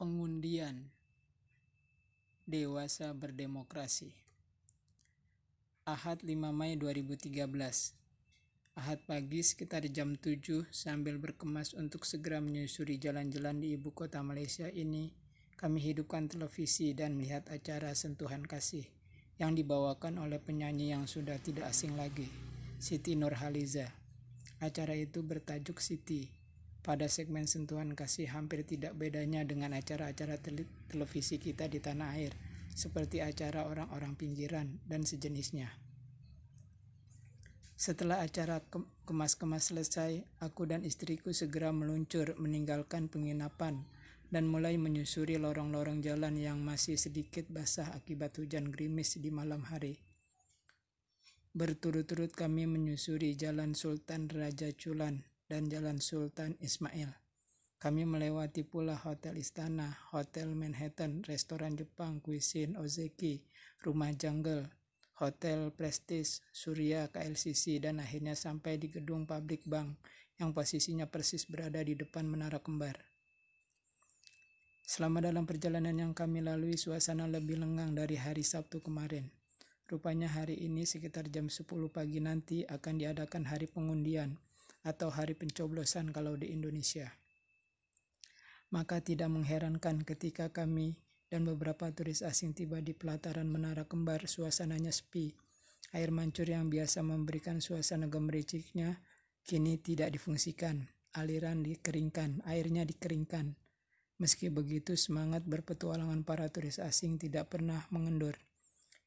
Pengundian Dewasa Berdemokrasi. Ahad 5 Mei 2013. Ahad pagi sekitar jam 7 sambil berkemas untuk segera menyusuri jalan-jalan di ibu kota Malaysia ini, kami hidupkan televisi dan melihat acara Sentuhan Kasih yang dibawakan oleh penyanyi yang sudah tidak asing lagi, Siti Nurhaliza. Acara itu bertajuk Siti. Pada segmen Sentuhan Kasih hampir tidak bedanya dengan acara-acara televisi kita di tanah air, seperti acara orang-orang pinggiran dan sejenisnya. Setelah acara kemas-kemas selesai, aku dan istriku segera meluncur meninggalkan penginapan dan mulai menyusuri lorong-lorong jalan yang masih sedikit basah akibat hujan gerimis di malam hari. Berturut-turut kami menyusuri Jalan Sultan Raja Chulan dan Jalan Sultan Ismail. Kami melewati pula Hotel Istana, Hotel Manhattan, Restoran Jepang, Cuisine Ozeki, Rumah Jungle, Hotel Prestige, Surya KLCC, dan akhirnya sampai di gedung Public Bank yang posisinya persis berada di depan Menara Kembar. Selama dalam perjalanan yang kami lalui, suasana lebih lengang dari hari Sabtu kemarin. Rupanya hari ini sekitar jam 10 pagi nanti akan diadakan hari pengundian atau hari pencoblosan kalau di Indonesia. Maka tidak mengherankan ketika kami dan beberapa turis asing tiba di pelataran Menara Kembar, suasananya sepi. Air mancur yang biasa memberikan suasana gemericiknya kini tidak difungsikan. Aliran dikeringkan, airnya dikeringkan. Meski begitu, semangat berpetualangan para turis asing tidak pernah mengendur.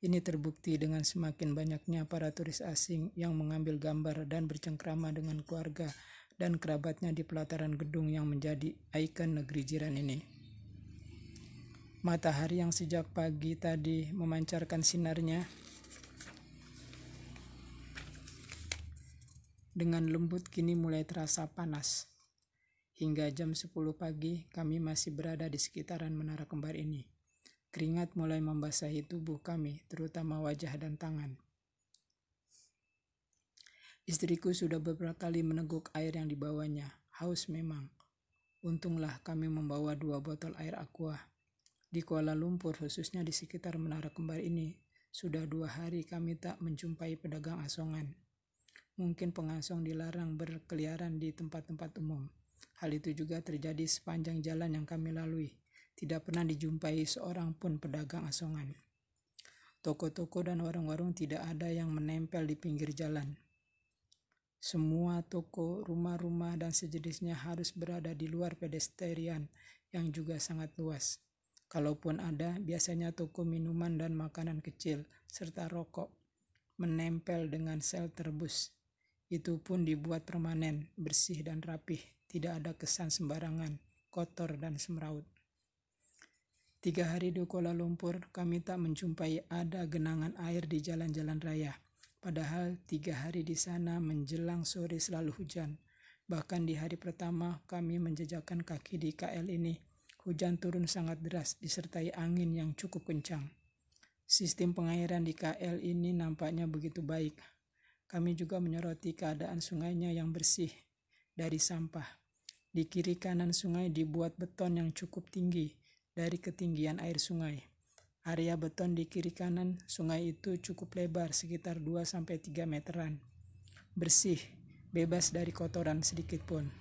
Ini terbukti dengan semakin banyaknya para turis asing yang mengambil gambar dan bercengkrama dengan keluarga dan kerabatnya di pelataran gedung yang menjadi ikon negeri jiran ini. Matahari yang sejak pagi tadi memancarkan sinarnya dengan lembut kini mulai terasa panas. Hingga jam 10 pagi kami masih berada di sekitaran Menara Kembar ini. Keringat mulai membasahi tubuh kami, terutama wajah dan tangan. Istriku sudah beberapa kali meneguk air yang dibawanya. Haus memang. Untunglah kami membawa 2 botol air aqua. Di Kuala Lumpur, khususnya di sekitar Menara Kembar ini, sudah 2 hari kami tak menjumpai pedagang asongan. Mungkin pengasong dilarang berkeliaran di tempat-tempat umum. Hal itu juga terjadi sepanjang jalan yang kami lalui. Tidak pernah dijumpai seorang pun pedagang asongan. Toko-toko dan warung-warung tidak ada yang menempel di pinggir jalan. Semua toko, rumah-rumah, dan sejenisnya harus berada di luar pedestrian yang juga sangat luas. Kalaupun ada, biasanya toko minuman dan makanan kecil, serta rokok, menempel dengan shelter bus. Itu pun dibuat permanen, bersih dan rapih, tidak ada kesan sembarangan, kotor dan semeraut. 3 hari di Kuala Lumpur, kami tak menjumpai ada genangan air di jalan-jalan raya. Padahal 3 hari di sana menjelang sore selalu hujan. Bahkan di hari pertama kami menjejakkan kaki di KL ini, hujan turun sangat deras disertai angin yang cukup kencang. Sistem pengairan di KL ini nampaknya begitu baik. Kami juga menyoroti keadaan sungainya yang bersih dari sampah. Di kiri kanan sungai dibuat beton yang cukup tinggi dari ketinggian air sungai. Area beton di kiri kanan sungai itu cukup lebar, sekitar 2-3 meteran. Bersih, bebas dari kotoran sedikit pun.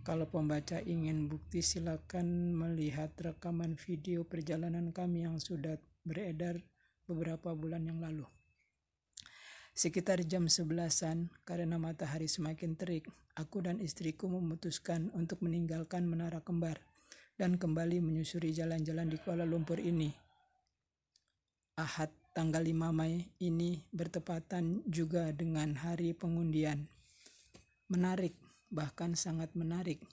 Kalau pembaca ingin bukti, silakan melihat rekaman video perjalanan kami yang sudah beredar beberapa bulan yang lalu. Sekitar jam 11-an, karena matahari semakin terik, aku dan istriku memutuskan untuk meninggalkan Menara Kembar dan kembali menyusuri jalan-jalan di Kuala Lumpur ini. Ahad tanggal 5 Mei ini bertepatan juga dengan hari pengundian. Menarik, bahkan sangat menarik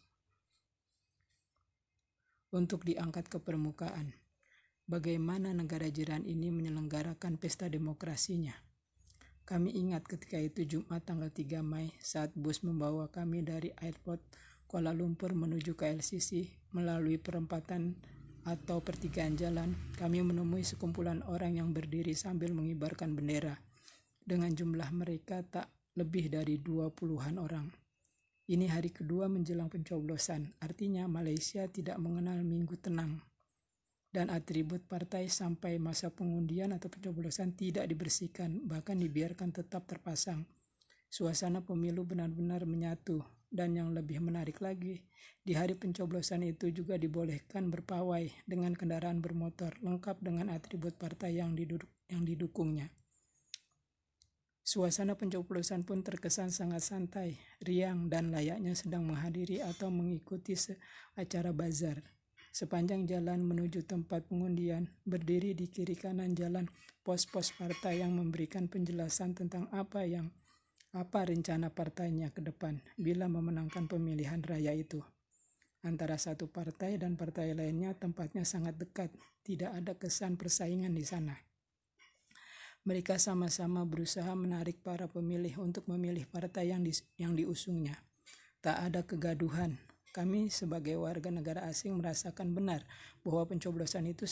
untuk diangkat ke permukaan. Bagaimana negara jiran ini menyelenggarakan pesta demokrasinya. Kami ingat ketika itu Jumat tanggal 3 Mei saat bus membawa kami dari airport Kuala Lumpur menuju ke LCC melalui perempatan atau pertigaan jalan, kami menemui sekumpulan orang yang berdiri sambil mengibarkan bendera. Dengan jumlah mereka tak lebih dari 20-an orang. Ini hari kedua menjelang pencoblosan, artinya Malaysia tidak mengenal minggu tenang. Dan atribut partai sampai masa pengundian atau pencoblosan tidak dibersihkan, bahkan dibiarkan tetap terpasang. Suasana pemilu benar-benar menyatu, dan yang lebih menarik lagi, di hari pencoblosan itu juga dibolehkan berpawai dengan kendaraan bermotor lengkap dengan atribut partai yang didukungnya. Suasana pencoblosan pun terkesan sangat santai, riang, dan layaknya sedang menghadiri atau mengikuti acara bazar. Sepanjang jalan menuju tempat pengundian, berdiri di kiri kanan jalan pos-pos partai yang memberikan penjelasan tentang apa rencana partainya ke depan bila memenangkan pemilihan raya itu. Antara satu partai dan partai lainnya tempatnya sangat dekat, tidak ada kesan persaingan di sana. Mereka sama-sama berusaha menarik para pemilih untuk memilih partai yang diusungnya. Tak ada kegaduhan. Kami sebagai warga negara asing merasakan benar bahwa pencoblosan itu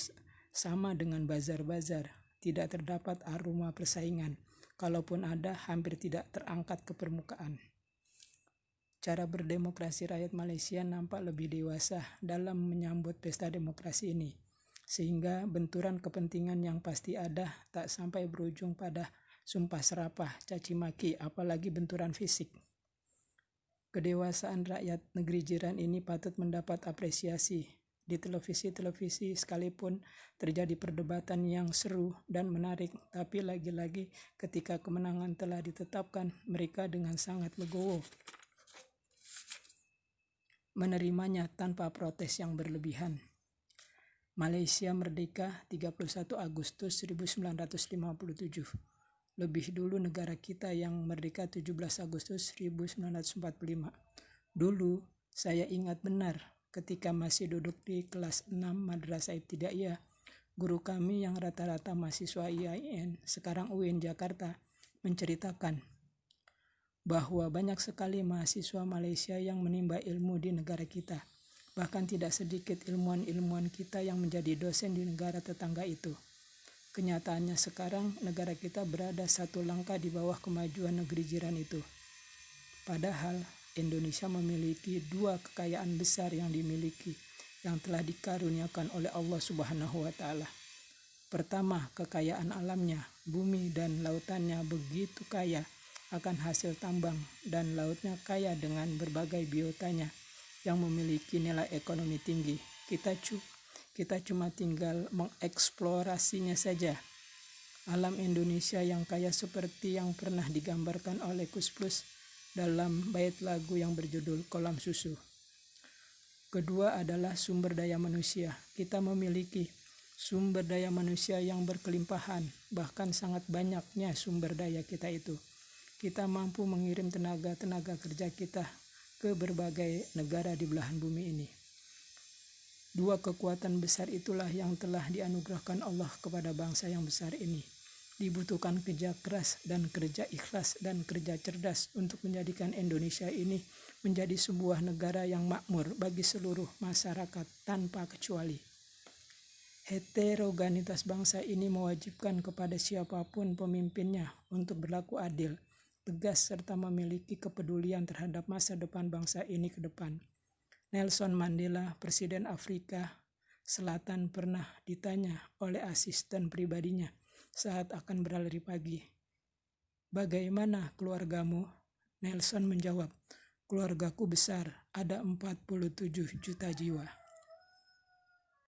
sama dengan bazar-bazar. Tidak terdapat aroma persaingan. Kalaupun ada, hampir tidak terangkat ke permukaan. Cara berdemokrasi rakyat Malaysia nampak lebih dewasa dalam menyambut pesta demokrasi ini. Sehingga benturan kepentingan yang pasti ada tak sampai berujung pada sumpah serapah, caci maki, apalagi benturan fisik. Kedewasaan rakyat negeri jiran ini patut mendapat apresiasi. Di televisi sekalipun terjadi perdebatan yang seru dan menarik, tapi lagi-lagi ketika kemenangan telah ditetapkan, mereka dengan sangat legowo menerimanya tanpa protes yang berlebihan. Malaysia merdeka 31 Agustus 1957. Lebih dulu negara kita yang merdeka 17 Agustus 1945. Dulu saya ingat benar ketika masih duduk di kelas 6 Madrasah Ibtidaiyah, guru kami yang rata-rata mahasiswa IAIN, sekarang UIN Jakarta, menceritakan bahwa banyak sekali mahasiswa Malaysia yang menimba ilmu di negara kita. Bahkan tidak sedikit ilmuwan-ilmuwan kita yang menjadi dosen di negara tetangga itu. Kenyataannya sekarang negara kita berada satu langkah di bawah kemajuan negeri jiran itu. Padahal Indonesia memiliki dua kekayaan besar yang telah dikaruniakan oleh Allah Subhanahu wa Ta'ala. Pertama, kekayaan alamnya, bumi dan lautannya begitu kaya akan hasil tambang, dan lautnya kaya dengan berbagai biotanya yang memiliki nilai ekonomi tinggi. Kita cuma tinggal mengeksplorasinya saja. Alam Indonesia yang kaya seperti yang pernah digambarkan oleh Kus Plus dalam bait lagu yang berjudul Kolam Susu. Kedua adalah sumber daya manusia. Kita memiliki sumber daya manusia yang berkelimpahan, bahkan sangat banyaknya sumber daya kita itu. Kita mampu mengirim tenaga kerja kita ke berbagai negara di belahan bumi ini. Dua kekuatan besar itulah yang telah dianugerahkan Allah kepada bangsa yang besar ini. Dibutuhkan kerja keras dan kerja ikhlas dan kerja cerdas untuk menjadikan Indonesia ini menjadi sebuah negara yang makmur bagi seluruh masyarakat tanpa kecuali. Heterogenitas bangsa ini mewajibkan kepada siapapun pemimpinnya untuk berlaku adil, tegas, serta memiliki kepedulian terhadap masa depan bangsa ini ke depan. Nelson Mandela, Presiden Afrika Selatan, pernah ditanya oleh asisten pribadinya saat akan berlari pagi, "Bagaimana keluargamu?" Nelson menjawab, "Keluargaku besar, ada 47 juta jiwa."